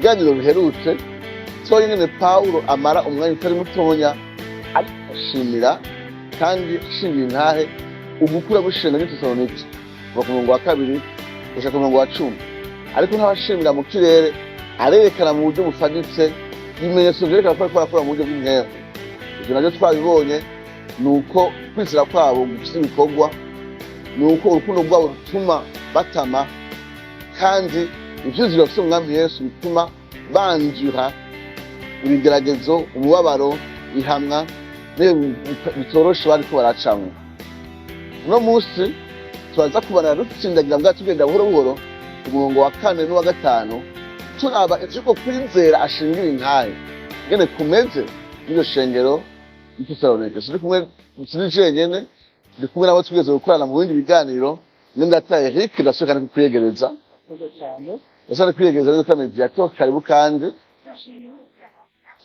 biganiro biherutse nyine Pawulo amara umwanya utari mutonya ashimira kandi ashingira intahe ugukura gushinga n'Itesalonike kuva ku murongo wa 2 gushika ku murongo wa 10, ariko ntabashimira mu kirere arerekana mu buryo bufaditse ibimenyetso byerekana ko ariko arakora mu buryo bw'intero. Ibyo nabyo twabibonye ni uko kwizera kwabo gufite ibikorwa, ni uko urukundo rwabo rutuma batama, kandi ivyiziro bafite umwami Yesu bituma banjura ibigeragezo, umubabaro, ihamwa bitoroshe bariko baracamwa. Uno munsi turaza kubana dutsindagira mbwa tugenda buhoro buhoro ku murongo wa 4 n'uwa 5 turaba ivyuko kwizera ashingira intahe ngene kumeze n'iryo shengero y'Itesalonike. Turi kumwe jenyene, ndi kumwe nabo tugeze gukorana mu bindi biganiro n'Ndata Eric ndashaka kukwiyegereza ndashaka kwiyegereza rero mediator karibu kandi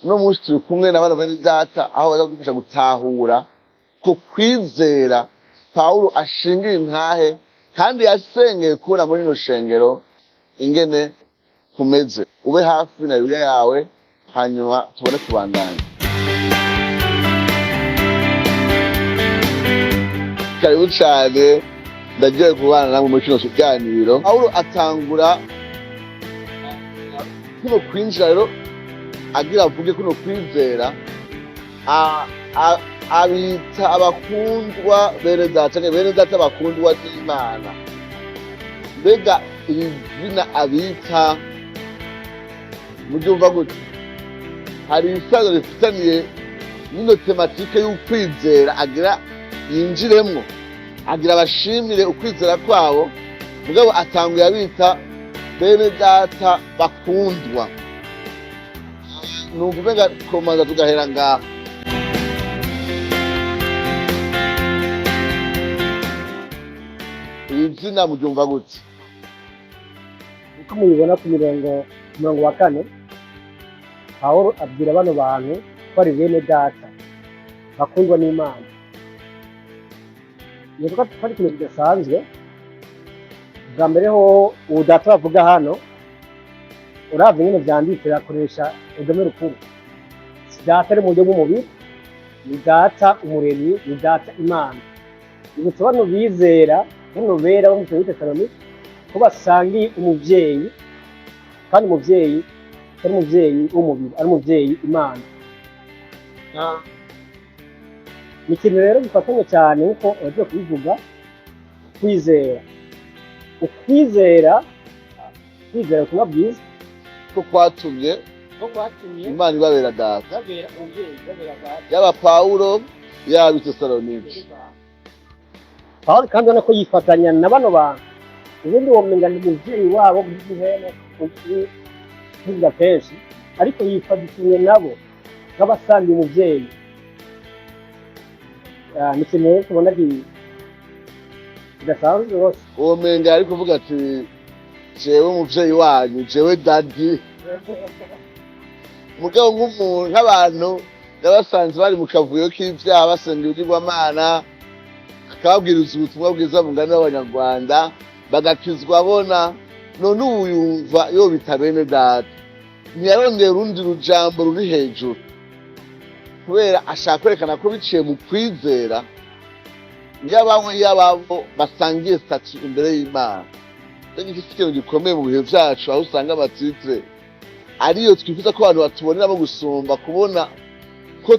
no munsi turi kumwe n'abana bene data aho baza gufasha gutahura ko kwizera Pawulo ashingira intahe kandi yasengeye kubona muri no shengero ingene kumeze. Ube hafi na Bibiliya yawe hanyuma tubone kubandanya. Karibu cyane, ndagiye kubana namwe muri kino kiganiro. Pawulo atangura kuno kwinjira rero agira avuge kuno kwizera abita abakundwa bene data bakundwa n'Imana. Mbega izina abita mubyumva gute? Hari isano rifitaniye n'ino tematike y'ukwizera agira yinjiremwo, agira abashimire ukwizera kwabo, mugabo atanguye abita bene data bakundwa. Numva umenga komanza tugahera ngaho. Izina mubyumva gute? Uko mubibona ku murongo wa 4, Pawulo abwira bano bantu ko ari bene data bakundwa n'Imana. Nibuka twari ikintu kidasanzwe. Bwa mbere ho udata bavuga hano uravye nyene vyanditse yakoresha ururimi rukuru. Si data ari mu buryo bw'umubiri, ni data umuremyi, ni data Imana. Ibutse bano bizera bano bera bo mu Tesalonike ko basangiye umuvyeyi, kandi umuvyeyi ari umuvyeyi w'umubiri, ari umuvyeyi Imana. Ni ikintu rero gifatanye cyane uko bagiye kubivuga kwizera. Ukwizera kumwa bwiza ko kwatumye Imana ibabera data, yaba Pawulo yaba Tesalonike. Pawulo kandi ubona ko yifatanya na bano bantu, ubundi womenga ni umuvyeyi wabo bw'ihene kuvuga kenshi, ariko yifatanya nabo nk'abasangiye umuvyeyi. Ni ikintu rero tubona kidasanzwe rwose. Womenga ari kuvuga ati jewe umuvyeyi wanyu, jewe dadi. Mugabo nk'abantu yabasanze bari mu kavuyo k'ivyaha basenga ibigirwamana, akabwiriza ubutumwa bwiza bungana n'Abanyarwanda bagakizwa bona, none ubu yumva yo bita bene data. Ntiyarondera urundi rujambo ruri hejuru, kubera ashaka kwerekana ko biciye mu kwizera y'ababo basangiye statu imbere y'Imana. Iki kintu gikomeye mu bihe vyacu, aho usanga amatitre ariyo twifuza ko abantu batuboneramo gusumba kubona ko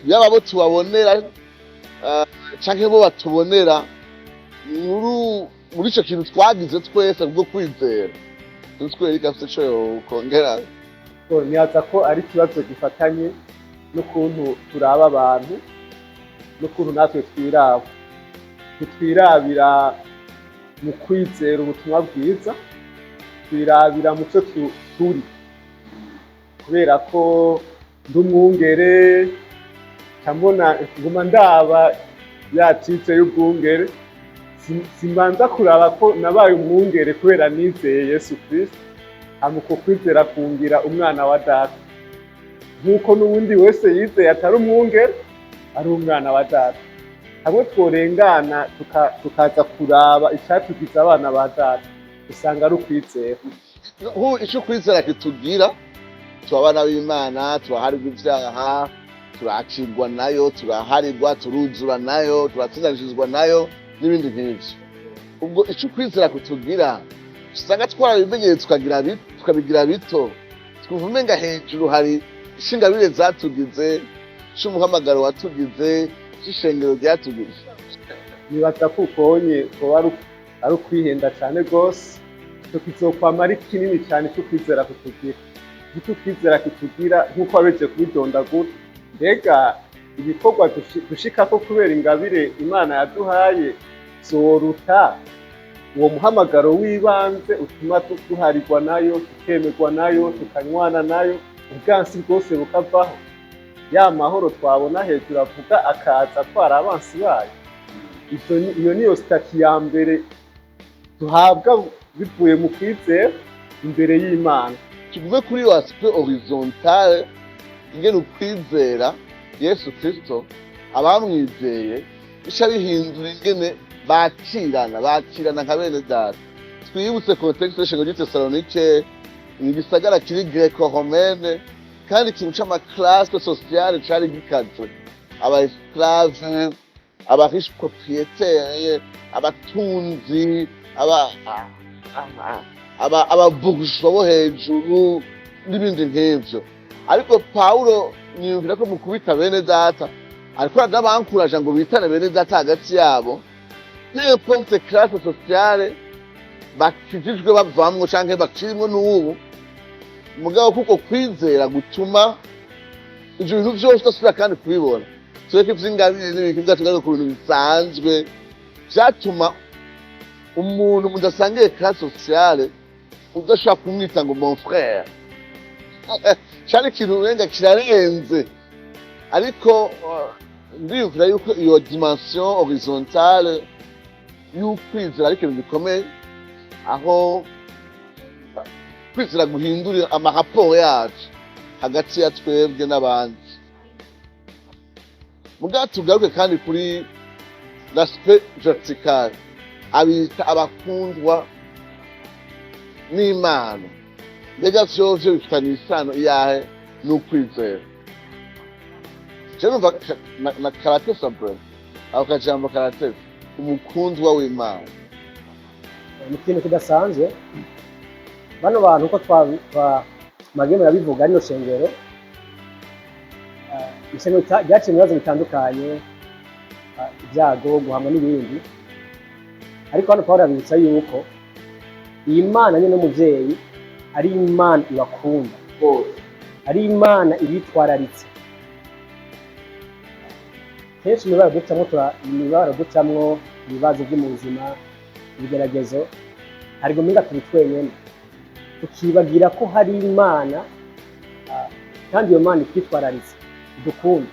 y'ababo tubabonera canke bo batubonera muri ico kintu twagize twese bwo kwizera. Tutwereka afite ico yokongera. Nibaza ko ari ikibazo gifatanye n'ukuntu turaba abantu, n'ukuntu natwe twirabira mu kwizera ubutumwa bwiza, twirabira mu cyo turi. Kubera ko ndi umwungere, nkabona nguma ndaba yacitse y'ubwungere, simbanza kuraba ko nabaye umwungere kubera nizeye Yesu Kristo, amuko kwizera kungira umwana wa data. Nk'uko n'ubundi wese yizeye atari umwungere ari umwana wa data. Hamwe tworengana tukaza kuraba icyatugize abana ba data, usanga ari ukwizera. icyo kwizera kitubwira tuba abana b'Imana, turaharirwa ibyaha, turakirwa nayo, turaharirwa, turuzura nayo, turatsindanishirizwa nayo n'ibindi nk'ibyo. Ubwo icyo kwizera kutubwira usanga twarabimenyeye tukabigira bito, twumva umenga hejuru hari ishingabire zatugize, c'umuhamagaro watugize, c'ishengero ryatugize. nibaza ko ukonye ko ari ukwihenda cyane rwose, icyo kizokwama ari kinini cyane cyo kwizera kutugira. Icyo kwizera kitugira nk'uko wabeje kubidondagura, mbega ibikorwa dushikako kubera ingabire Imana yaduhaye zoruta uwo muhamagaro w'ibanze utuma duharirwa nayo, tukemerwa nayo, tukanywana nayo, ubwansi bwose bukavaho, ya mahoro twabona hejuru avuga akaza atwara abansi bayo. Iyo niyo sitati ya mbere duhabwa bivuye mu kwizera imbere y'Imana. Tuvuge kuri iyo aspect horizontale, ingene ukwizera Yesu Kristo abamwizeye bica bihindura ingene bakirana nka bene data. Twibutse context y'ishengero ry'i Tesalonike, igisagara kiri Greco-Romaine, kandi ikintu c'amaklasse sociale cari gikaze. Aba-esclave, aba-riche propriétaires, abatunzi, ababourgeois bo hejuru n'ibindi nk'ivyo. Ariko Pawulo niyumvira ko mu kubita bene data ariko arabankuraje ngo bitane bene data hagati yabo, n'importe classe sociale bakijijwe bavamwo canke bakirimwo n'ubu, mugabo kuko kwizera gutuma ivyo bintu vyose usubira kandi kubibona. Tureke ivy'ingabire n'ibiki vyatugaze ku bintu bisanzwe vyatuma umuntu mudasangiye classe sociale udashobora kumwita ngo mon frère. Cyane ikintu urenga kirarenze, ariko ndiyumvira yuko iyo dimension horizontale y'ukwizera ari ikintu gikomeye, aho kwizera guhindurira amaraporo yacu hagati ya twebwe n'abandi. Mugabo tugaruke kandi kuri l'aspect vertical, abita abakundwa n'Imana. Mbega vyovyo bifitanye isano iyahe n'ukwizera? Je numva na karate simple, ako kajambo karate, umukundwa w'Imana. Ni ikintu kidasanzwe. Bano bantu uko mageme yabivuga rino shengero, ishengero ryaciye mu bibazo bitandukanye, ibyago, guhamwa n'ibindi. Ariko hano Pawulo abibutsa yuko iyi Mana nyine n'umuvyeyi ari Imana ibakunda, ari Imana ibitwararitse. Kenshi imibabaro ducamwo, ibibazo byo mu buzima, ibigeragezo, hari guminga turi twenyene, tukibagira ko hari Imana, kandi iyo Mana itwitwararitse idukunda.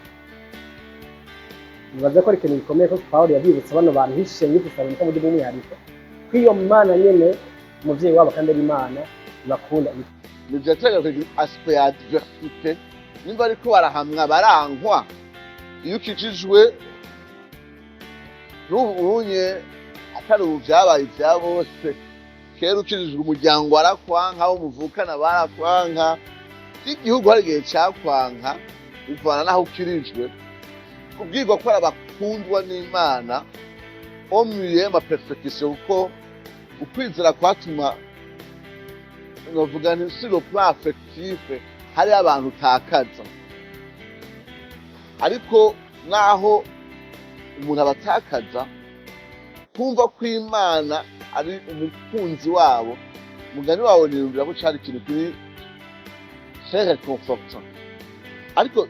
Nibaza ko ari ikintu gikomeye ko Pawulo yabibutsa bano bantu h'ishengero ry'i Tesalonike mu buryo bw'umwihariko ko iyo Mana nyene umuvyeyi wabo kandi ari Imana ibakunda. Nivyategereje aspect ya diversité, nimba ariko barahamwa barankwa. Iyo ukijijwe n'ubunye atari ubu vyabaye ivya bose, kera ukijijwe umuryango warakwanka, abo muvukana barakwanka, igihugu hari igihe cakwanka bivana naho ukirijwe. Kubwirwa ko abakundwa n'Imana omuye ma persecution, kuko ukwizera kwatuma novuga ni sur le plan affectif hari abantu utakaza. Ariko naho umuntu abatakaza, kumva ko Imana ari umukunzi wabo, mugani wawe niyumvira ko cari ikintu kiri très réconfortant. Ariko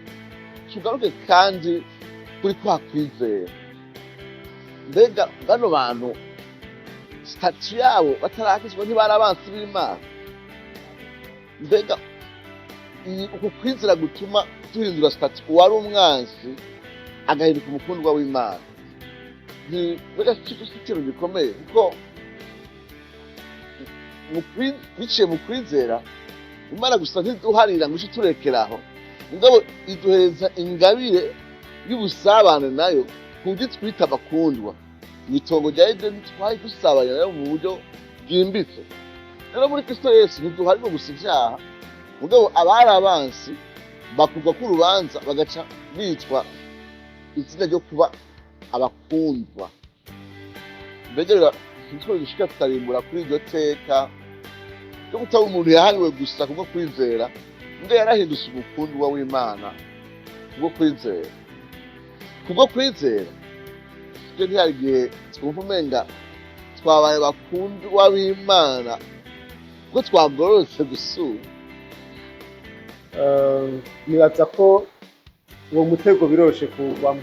tugaruke kandi kuri kwa kwizera. Mbega bano bantu statu yabo batarakizwa ntibari abansi b'Imana? Mbega uku kwizera gutuma duhindura statu uwari umwansi agahinduka umukundwa w'Imana? Mbega ikintu gikomeye, kuko biciye mu kwizera Imana gusa ntiduharira ngo ice turekeraho, mugabo iduhereza ingabire y'ubusabane nayo kuburyo twita abakundwa. Mw'itongo rya Edeni twari dusabanye nayo mu buryo bwimbitse. rero muri Kristo Yesu ntiduharirwa gusa ivyaha mugabo abari abansi bakurwa k'urubanza bagaca bitwa izina ryo kuba abakundwa. Mbega rero ntitwo dushika tutarimbura kuri iryo teka ryo gutaba umuntu yahariwe gusa kubwo kwizera, mbega yarahindutse umukundwa w'Imana kubwo kwizera. Kubwo kwizera twe ntihari igihe twumva umenga twabaye bakundwa b'Imana kuko twagororotse gusura. nibaza ko uwo mutego biroshe kuwugwamo.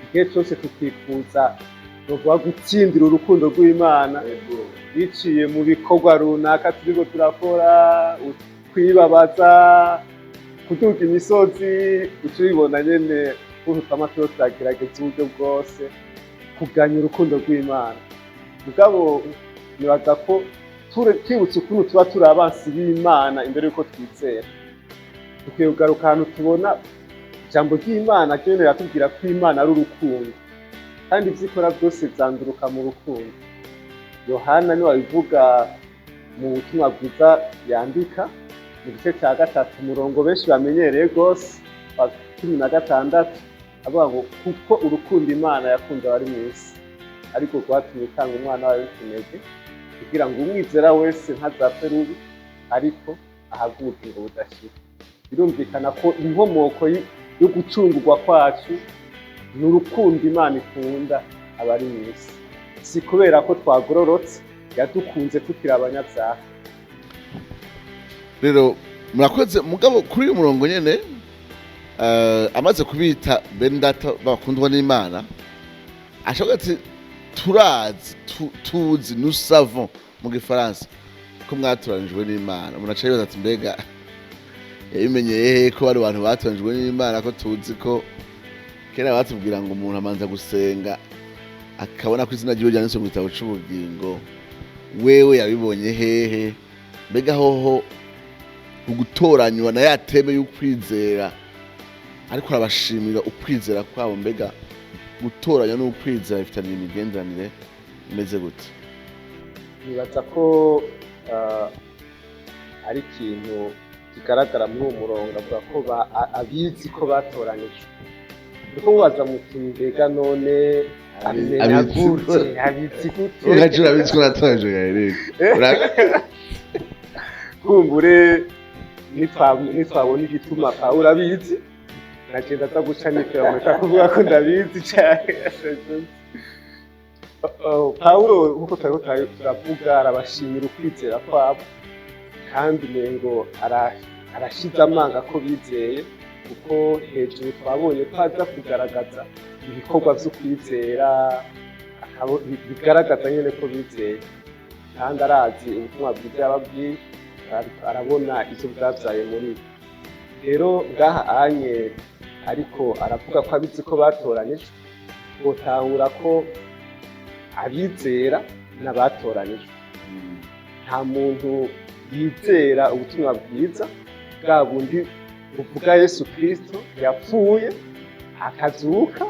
Igihe cyose tukifuza novuga gutsindira urukundo rw'Imana biciye mu bikorwa runaka turiko turakora, kwibabaza, kuduga imisozi, ucibibona nyene twama turiko turagerageza uburyo bwose kuganya urukundo rw'Imana. Mugabo nibaza ko twibutse ukuntu tuba turi abansi b'Imana imbere yuko twizera, dukwiye kugaruka ahantu tubona ijambo ry'Imana ryo riratubwira ko Imana ari urukundo kandi ivyo ikora byose vyanduruka mu rukundo. Yohana niwe abivuga mu butumwa bwiza yandika mu gice ca 3 umurongo benshi bamenyereye gose wa 16 avuga ngo kuko urukundo Imana yakunda abari mw'isi ariko rwatumye itanga umwana wayo w'ikinege kugira ngo umwizera wese ntazapfe rubi ariko ahabwe ubugingo budashira. Birumvikana ko inkomoko yo gucungurwa kwacu ni urukundo Imana ikunda abari mw'isi, si kubera ko twagororotse, yadukunze tukiri abanyabyaha. Rero murakoze mugabo kuri uyu murongo nyene amaze kubita bene data bakundwa n'Imana ashobora ati turazi tuzi nous savons mu gifaransa ko mwatoranijwe n'Imana. Munaca bibaza ati mbega yabimenyeye ko bari abantu batoranijwe n'Imana ko tuzi ko kera batubwira ngo umuntu amanza gusenga akabona ko izina ryiwe ryanditse mu gitabo c'ubugingo. Wewe yabibonye hehe? Mbega hoho ugutoranywa na yateme y'ukwizera ariko arabashimira ukwizera kwabo. Mbega gutoranya n'ukwizera bifitanye imigenderanire imeze gute? Nibaza ko ari ikintu kigaragara muri uwo murongo avuga ko abizi ko batoranijwe. Niko mubaza muti mbega none abimenya gute? Abizi gute? Ugacura abizi ko natoranijwe Eric. Kumbure nitwabona igituma Pawulo abizi nagenda aza guca nitera mushaka kuvuga ko ndabizi cyane. Pawulo nkuko turavuga arabashimira ukwizera kwabo kandi umengo arashize amanga ko bizeye, kuko hejuru twabonye ko aza kugaragaza ibikorwa vy'ukwizera bigaragaza nyene ko bizeye kandi arazi ubutumwa bwiza yababwiye, arabona ivyo bwavyaye muri bo. Rero ngaha anye ariko aravuga ko abizi ko batoranijwe, botahura ko abizera n'abatoranijwe. Nta muntu yizera ubutumwa bwiza bwa bundi buvuga Yesu Kristo yapfuye akazuka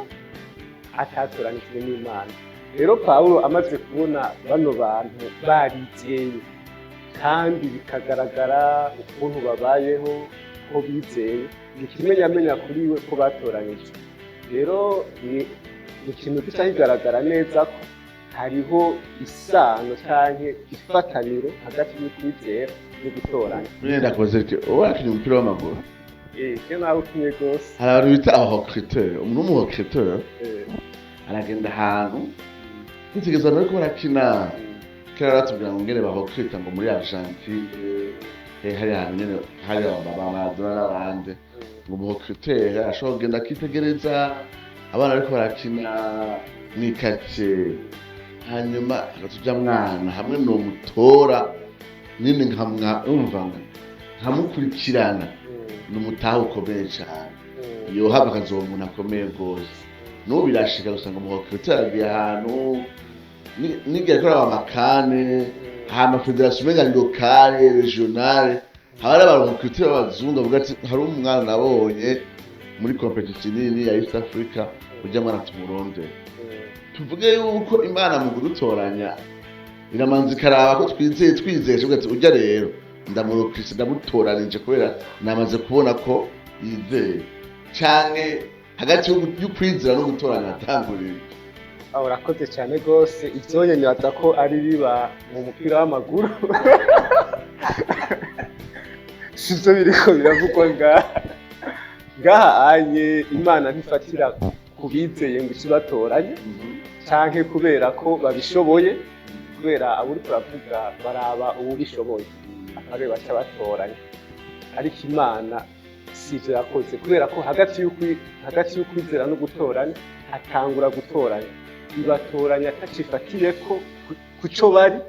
atatoranijwe n'Imana. Rero Pawulo amaze kubona bano bantu barizeye kandi bikagaragara ukuntu babayeho ko bizeye, ni ikimenyamenya kuri we ko batoranyijwe. Rero ni ikintu gica kigaragara neza ko hariho isano canke ifataniro hagati y'ukwizera no gutoranya. Mwenda kozerike wakinye umupira w'amaguru. Je nawe ukinye gose. Hari abantu bita abahokriteur. Umuntu w'umuhokriteur aragenda ahantu ntitigeze bariko barakina. Kera batubwira ngo ngene bahokrita ngo muri Argentine hari ahantu nyene hari Maradona n'abandi ngo umuhokriteur ashobora kugenda akitegereza abana bariko barakina mw'ikaritsiye, hanyuma agatuja mwana hamwe n'umutora nyine nkamukurikirana n'umutaha ukomeye cyane. Yohaba akazoba umuntu akomeye rwose. N'ubu birashika gusanga umuhokriteur agiye ahantu nigiye kora amakane hama federation menga locale regionale habari abahokriter b'abazungu avuga ati hari umwana nabonye muri competition nini ya East Africa ujya mwana tumuronde. Tuvuge yuko Imana mu gutoranya iramanza ikaraba ko twizeye uvuga ati urya rero ndamurokise ndamutoranije kubera namaze kubona ko yizeye canke hagati y'ukwizera no gutoranya hatangurira. Urakoze cyane rwose, ibyo nibaza ko ari biba mu mupira w'amaguru sivyo biriko biravugwa ngaha anye Imana ntifatira ku bizeye ngo ikibatoranye canke kubera ko babishoboye, kubera abo uriko uravuga baraba uwubishoboye akaba baca batoranya, ariko Imana sivyo yakoze kubera ko hagati y'ukwizera no gutoranya hatangura gutoranya, ibatoranya atacifatiye ko kuco bari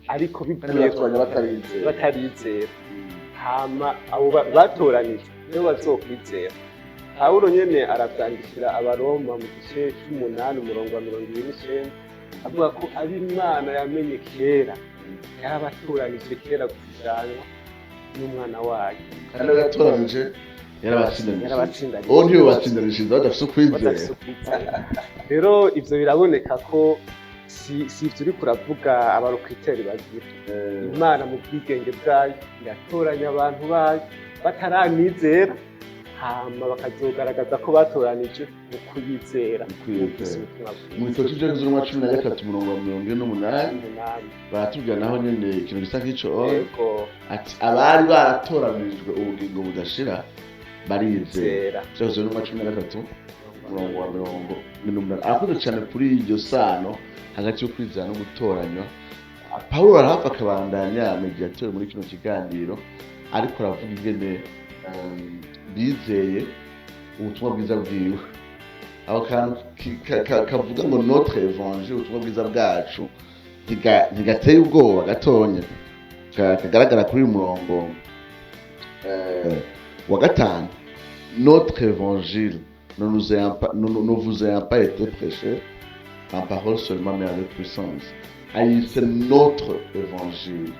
ariko bivuye batarizera, hama abo batoranije nibo bazokwizera. Pawulo nyene aravyandikira Abaroma mu gice c'8 umurongo wa 29 avuga ko ari Imana yamenye kera yarabatoranije kera gushushanywa n'umwana wayo, kandi yatoranije yarabatsindanije uwo ntiyo batsindanije badafise ukwizera. Rero ivyo biraboneka ko si ivyo uriko uravuga abarokriteri bagira. Imana mu bwigenge bwayo iratoranya abantu bayo bataranizera, hama bakazogaragaza ko batoranije mu kuyizera. Mu gitabo c'Ivyakozwe n'Intumwa 13 umurongo wa 48 baratubwira naho nyene ikintu gisa nk'ico, ati abari baratoranijwe ubugingo budashira barizera. Ivyakozwe n'Intumwa 13 umurongo wa 48. Arakoze cyane kuri iryo sano hagati yo kwizera no gutoranywa. Pawulo arahafa akabandanya mediateur muri kino kiganiro, ariko aravuga ingene bizeye ubutumwa bwiza bwiwe. Aho kantu kavuga ngo notre évangile, ubutumwa bwiza bwacu ntigateye ubwoba gatonya, kagaragara kuri uyu murongo wa 5. Notre évangile ne vous ayant pas été prêché en parole seulement mais avec puissance. C'est notre évangile.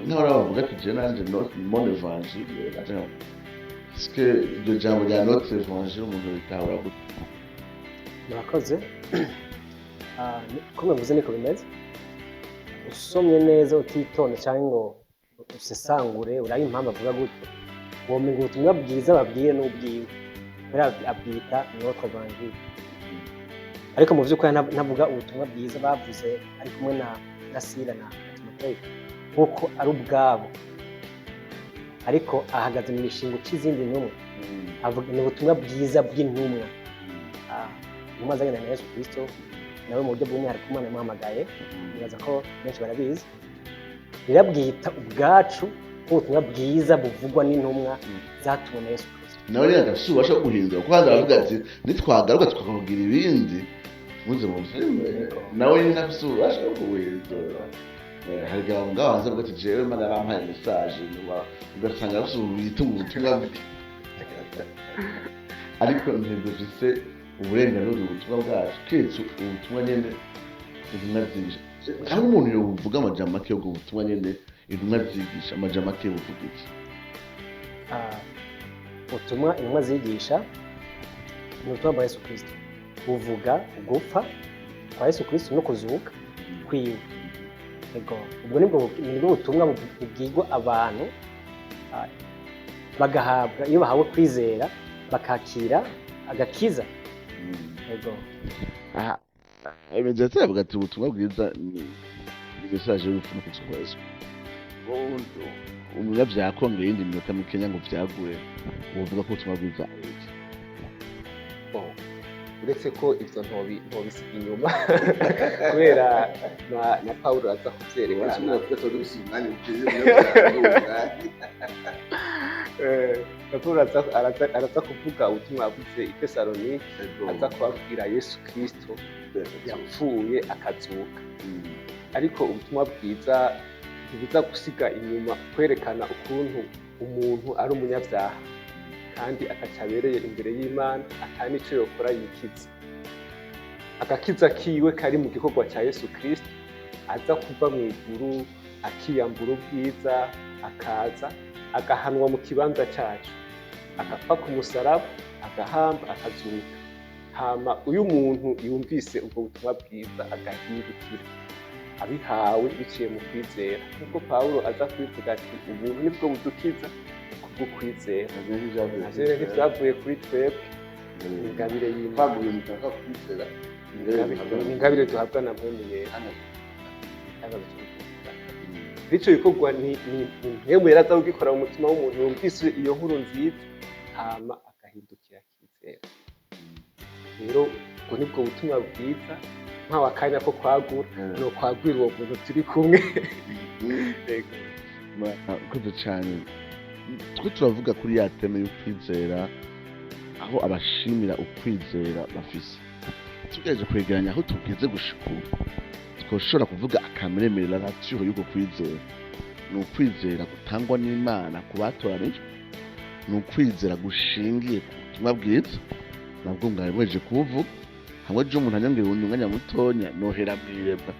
Nahora bavuga ati je nanje mon évangile, est-ce que iryo jambo rya notre évangile umuntu bitahura gute? Murakoze. Ko mwavuze niko bimeze, usomye neza utitonda cyangwa ngo usesangure urayi impamvu avuga gutyo, womenga ubutumwa bwiza babwiye n'ubwiwe abwita notre évangile. Ariko mu vy'ukuri ntavuga ubutumwa bwiza bavuze ari kumwe na Sila na Timoteyo kuko ari ubwabo, ariko ahagaze mu mishingo c'izindi ntumwa, avuga ni ubutumwa bwiza bw'intumwa. Intumwa zagenda na Yesu Kristo nawe mu buryo bw'umwihariko Imana yamuhamagaye, nibaza ko benshi barabizi, birabwita ubwacu ubutumwa bwiza buvugwa n'intumwa zatumwe na Yesu Kristo. Nawe rero agafise ububasha bwo guhindura, kuko aravuga ati nitwagaruka tukavugira ibindi muze mu buzima, nawe nyine afise ububasha bwo guhindura. Hari abantu ngaho hanze bavuga ati jewe Imana yarampaye message, ugasanga afise ubutumwa bwe, ariko ntidufise uburenganzira ubutumwa bwacu, keretse ubutumwa nyene intumwa zije. Aho umuntu yovuga amajambo make y'ubwo butumwa nyene intumwa zigisha, amajambo make buvuga iki? Ubutumwa intumwa zigisha ni ubutumwa bwa Yesu Kristo, buvuga gupfa kwa Yesu Kristo no kuzuka kwiwe. Ego ubwo nibwo butumwa bubwirwa abantu bagahabwa, iyo bahawe kwizera bakakira agakiza. Ego Imeze turavuga ati ubutumwa bwiza ni message y'urupfu no kuzuka kwa Yesu. Umunyabyaha kongera iyindi minota mu Kenya ngo vyagure, uvuga ko ubutumwa bwiza uretse ko ivyo ntobisiga inyuma kubera na Pawulo aza kuvyerekana Pawulo araza kuvuga ubutumwa yavuze i Tesalonike, aza kubabwira Yesu Kristo yapfuye akazuka. Ariko ubutumwa bwiza ntibuza gusiga inyuma kwerekana ukuntu umuntu ari umunyabyaha kandi atacabereye imbere y'Imana, atanico yokora yikiza. Agakiza kiwe kari mu gikorwa cya Yesu Kristo, aza kuva mu ijuru akiyambura ubwiza, akaza agahanwa mu kibanza cyacu, agapfa ku musaraba, agahamba, akazuka, hama uyu muntu yumvise ubwo butumwa bwiza agahindukira abihawe biciye mu kwizera nk'uko Pawulo aza kubivuga ati ubuntu nibwo budukiza kubwo kwizera navyo ntibyavuye kuri twebwe ingabire y'Imana ingabire duhabwa na Mpwemu Yera bityo bikorwa ni Mpwemu Yera aza kugikora mu mutima w'umuntu yumvise iyo nkuru nziza hama agahindukira akizera rero ubwo nibwo butumwa bwiza nkawe akanya ko kwagura no kwagura uwo muntu turi kumwe murakoze cyane twe turavuga kuri ya teme y'ukwizera aho abashimira ukwizera bafise tugereje kwegeranya aho tugeze gushika twoshobora kuvuga akameremere ratio y'uko kwizera ni ukwizera gutangwa n'Imana ku batoranijwe ni ukwizera gushingiye ku butumwa bwiza nabwo mwaje kuvuga hamwe je umuntu anyambira undi mwanya mutonya nohera mwirebwa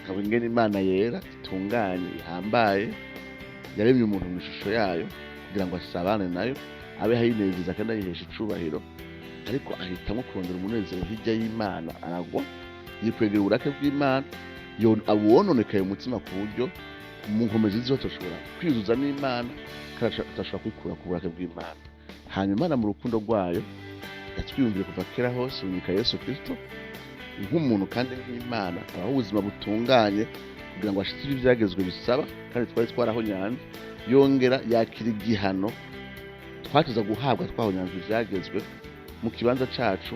kaba ingene Imana yera itunganye ihambaye yaremye umuntu mu ishusho yayo kugira ngo asabane nayo abe hayinezeza kandi ayihesha icubahiro ariko ahitamo kurondera umunezero hirya y'Imana aragwa yikwegera uburake bw'Imana abononekaye umutima ku buryo mu nkomezi zose ashobora kwizuza n'Imana kandi atashobora kwikura ku burake bw'Imana hanyuma Imana mu rukundo rwayo yatwiyumviye kuva kera hose yumvika Yesu Kristo nk'umuntu kandi nk'Imana abaho ubuzima butunganye kugira ngo ashitse ibyagezwe bisaba kandi twari twarahonyanze yongera yakira igihano twatuza guhabwa twahonyanze ibyagezwe mu kibanza cacu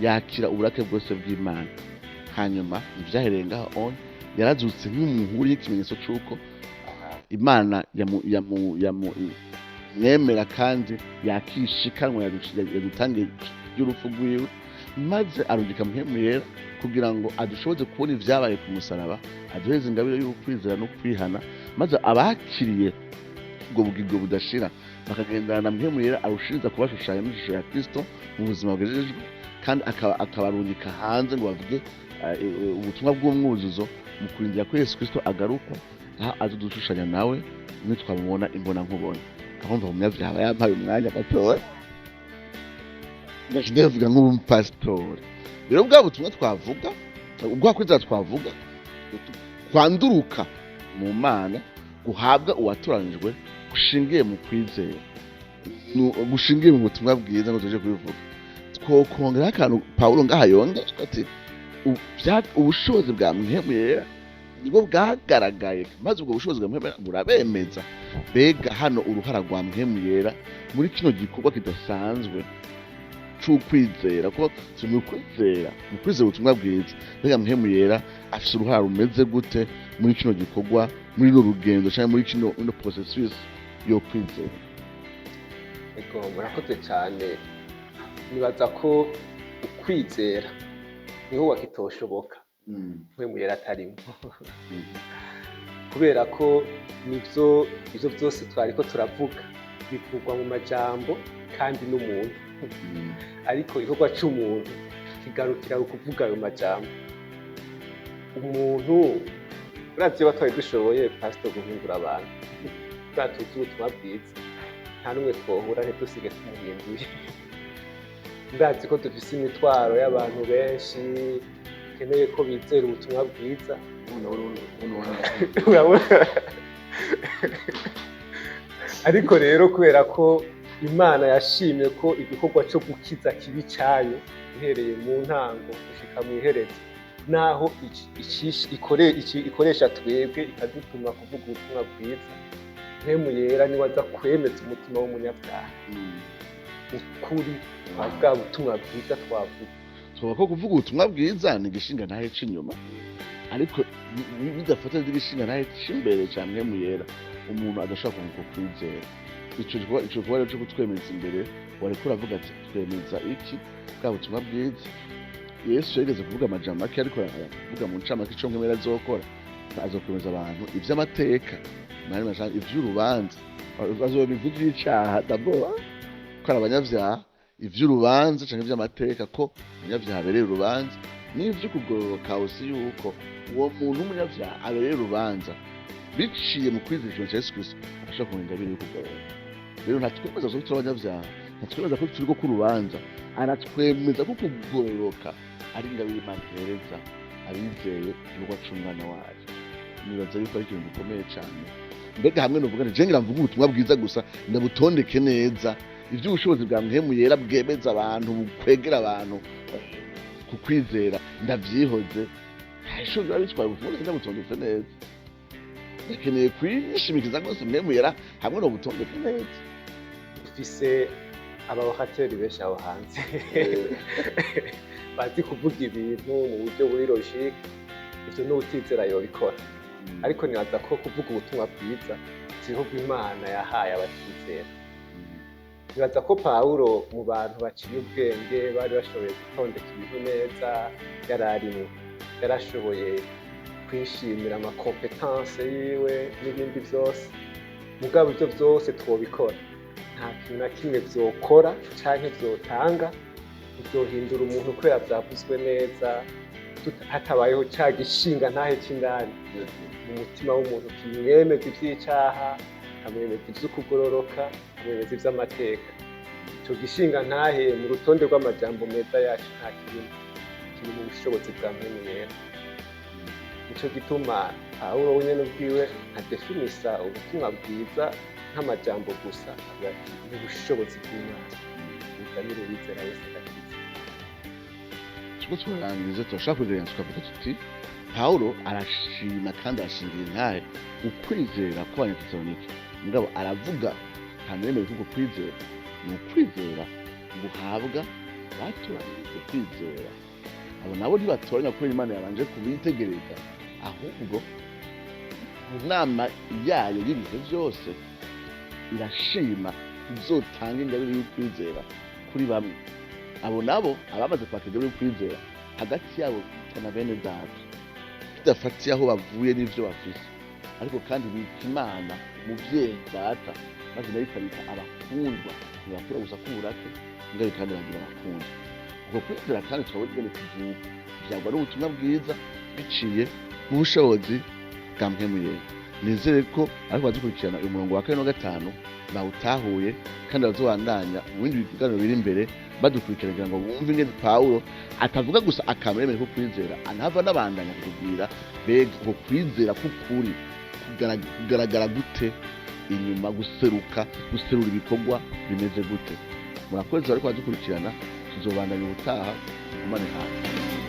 yakira uburake bwose bw'Imana hanyuma ivyahereye ngaho yarazutse nk'umuntu uri ikimenyetso c'uko Imana mwemera kandi yakishikanwa yadutangiye y'urupfu rwiwe maze arungika Mpwemu Yera kugira ngo adushoboze kubona ivyabaye ku musaraba aduheze ingabire y'ukwizera no kwihana maze abakiriye ubwo bugingo budashira bakagendana na Mpwemu Yera arushiriza kubashushanya n'ishusho ya Kristo mu buzima bwejejwe kandi akabarungika hanze ngo bavuge ubutumwa bw'umwuzuzo mu kurindira ko Yesu Kristo agaruka aho azudushushanya nawe nitwamubona imbona nkubona aho mva umunyavyaha yampaye umwanya gatoya ndavuga nk'umupasitori rero bwa butumwa twavuga ubwo kwizera twavuga kwanduruka mu Mana guhabwa uwatoranijwe gushingiye mu kwizera gushingiye mu butumwa bwiza ngo tuje kubivuga twokongera akantu Pawulo ngahayonga ati ubushobozi bwa Mpwemu Yera nibwo bwagaragaye maze ubwo bushobozi bwa Mpwemu Yera burabemeza bega hano uruhara rwa Mpwemu Yera muri kino gikorwa kidasanzwe c'ukwizera ko mu kwizera ubutumwa bwiza bega Mpwemu Yera afise uruhara rumeze gute muri kino gikorwa muri no rugendo cyangwa muri kino processus yo kwizera ego murakoze cyane nibaza ko ukwizera niho wakitoshoboka Mpwemu Yera atarimo kubera ko ivyo byose twariko turavuga bivugwa mu majambo kandi n'umuntu ariko igikorwa c'umuntu kigarukira kuvuga ayo majambo umuntu uravye batwaye dushoboye pastor guhindura abantu bwatuzi ubutumwa bwiza nta n'umwe twohura ntidusige tumuhinduye ndazi ko dufise imitwaro y'abantu benshi keneye ko bizera ubutumwa bwiza ariko rero kubera ko Imana yashimye ko igikorwa cyo gukiza kibi cyayo ihereye mu ntango gushika mu iherezo naho ikoresha twebwe ikadutuma kuvuga ubutumwa bwiza Mpwemu Yera niwe aza kwemeza umutima w'umunyabyaha ukuri bwa butumwa bwiza twavuga tuba ko kuvuga ubutumwa bwiza ni igishinga ntahe c'inyuma ariko bidafata igishinga ntahe c'imbere ca Mpwemu Yera umuntu adashaka kwizera ico gikorwa cyo kutwemeza imbere wariko uravuga ati twemeza iki bwa butumwa bwiza Yesu yageze kuvuga amajambo make ariko aravuga mu ncamake ico Mpwemu Yera azokora azokwemeza abantu ivy'amateka mari mashaka ivy'urubanza azobivuga icaha d'abord ko abanyavyaha ivy'urubanza canke ivy'amateka ko umunyavyaha abereye urubanza n'ivyo kugororoka usi yuko uwo muntu w'umunyavyaha abereye urubanza biciye mu kwizera Yesu Kristo ashaka kumenya ibiri kugororoka rero nta twemeza zo turi abanyavyaha ntatwemeza ko turiko k'urubanza, anatwemeza ko kugororoka ari ingabire Imana ihereza abizeye igikorwa c'umwana wayo. Nibaza yuko ari ikintu gikomeye cane. Mbega hamwe novuga nti je ngira mvuga ubutumwa bwiza gusa ndabutondeke neza, ivy'ubushobozi bwa mpwemu yera bwemeza abantu, bukwegera abantu ku kwizera ndavyihoze, ishobora biba bitwaye ubutumwa bwiza butondetse neza. Ndakeneye kwishimikiza rwose mpwemu yera hamwe no butondeke neza. dufise abahorateri benshi aho hanze bazi kuvuga ibintu mu buryo buri logique, ivyo n'uwutizera yobikora. Ariko nibaza ko kuvuga ubutumwa bwiza siho Imana yahaye abatizera. Nibaza ko Pawulo mu bantu baciye ubwenge bari bashoboye gutondeka ibintu neza, yararimwe, yarashoboye kwishimira amakompetanse yiwe n'ibindi vyose. Mugabo ivyo vyose twobikora, nta kintu na kimwe vyokora canke vyotanga vyohindura umuntu kubera vyavuzwe neza, hatabayeho ca gishinga ntahe c'indani mu mutima w'umuntu kimwemeza ivy'icaha, akamwemeza ivy'ukugororoka, akamwemeza ivy'amateka. Ico gishinga ntahe mu rutonde rw'amajambo meza yacu nta kirimo, kiri mu bushobozi bwa mpwemu yera. Nico gituma Pawulo wenyene ubwiwe adefinisa ubutumwa bwiza nk'amajambo gusa, avuga ati ni ubushobozi bw'Imana buganira uwizera wese agakiza. Turiko turarangiza turashaka kugereranya tukavuga tuti Pawulo arashima kandi arashingira intahe ukwizera kw'Abanyatesalonike. Mugabo aravuga kandi yemeye ko kwizera ni ukwizera guhabwa batoranijwe kwizera. Abo nabo ntibatoranya kubera Imana yabanje kubitegereza, ahubwo inama yayo y'ibihe vyose irashima izotanga ingabire y'ukwizera kuri bamwe. Abo nabo abamaze kwakira ingabire y'ukwizera hagati yabo na bene data, tudafatiye aho bavuye n'ivyo bafise, ariko kandi bita Imana umuvyeyi data, maze nayo ikabita abakundwa. Ntibakura gusa k'uburake, ingabe kandi bagira abakundwa. Ubwo kwizera kandi twabugene kuvuka vyagwa n'ubutumwa bwiza biciye mu bushobozi bwa mpwemu yera. Nizere ko ariko badukurikirana uyu murongo wa 4 na 5 bawutahuye kandi bazobandanya mu bindi biganiro biri imbere badukurikirana kugira ngo bumve ingene Pawulo atavuga gusa akamere ko kwizera, anava n'abandanya kutubwira mbega uko kwizera k'ukuri kugaragara gute inyuma, guserura ibikorwa bimeze gute. Murakoze ariko badukurikirana, tuzobandanya ubutaha. Imana ihaze.